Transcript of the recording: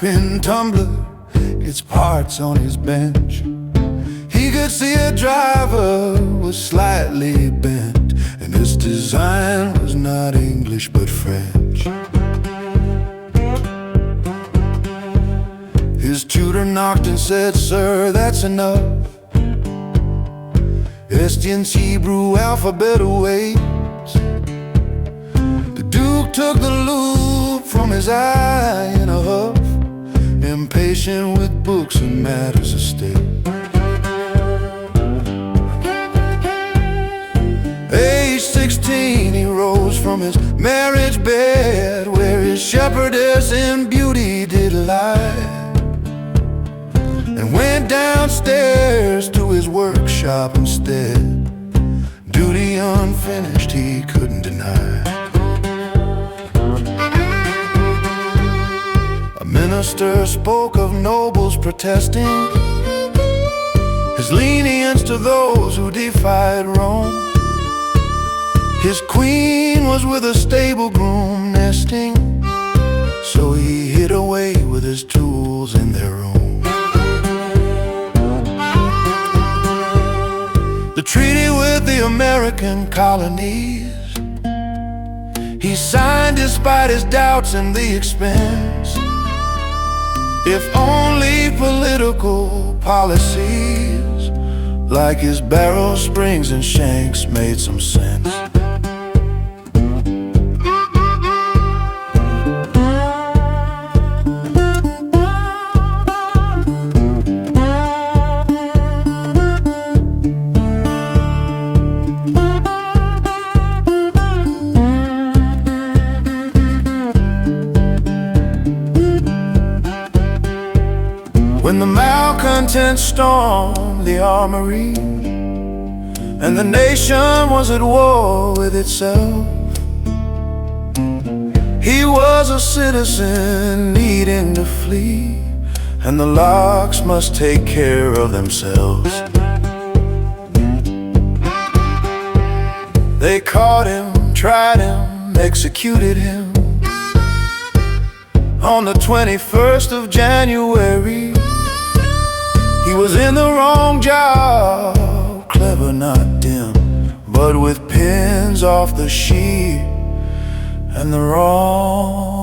pin tumbler, its parts on his bench. He could see a driver was slightly bent, and his design was not English but French. His tutor knocked and said, "Sir, that's enough. Estienne's Hebrew alphabet awaits." The Duke took the loupe from his eye in a huff, impatient with books and matters of state. Age 16, he rose from his marriage bed, where his shepherdess in beauty did lie, and went downstairs to his workshop instead. Duty unfinished he couldn't deny. A minister spoke of nobles protesting his lenience to those who defied Rome. His queen was with a stable groom nesting, so he hid away with his tools in their room. The treaty with the American colonies he signed despite his doubts and the expense. If only political policies like his barrel springs and shanks made some sense. When the malcontents stormed the armory and the nation was at war with itself, he was a citizen needing to flee, and the locks must take care of themselves. They caught him, tried him, executed him on the 21st of January. He was in the wrong job, clever not dim, but with pins off the sheet and the wrong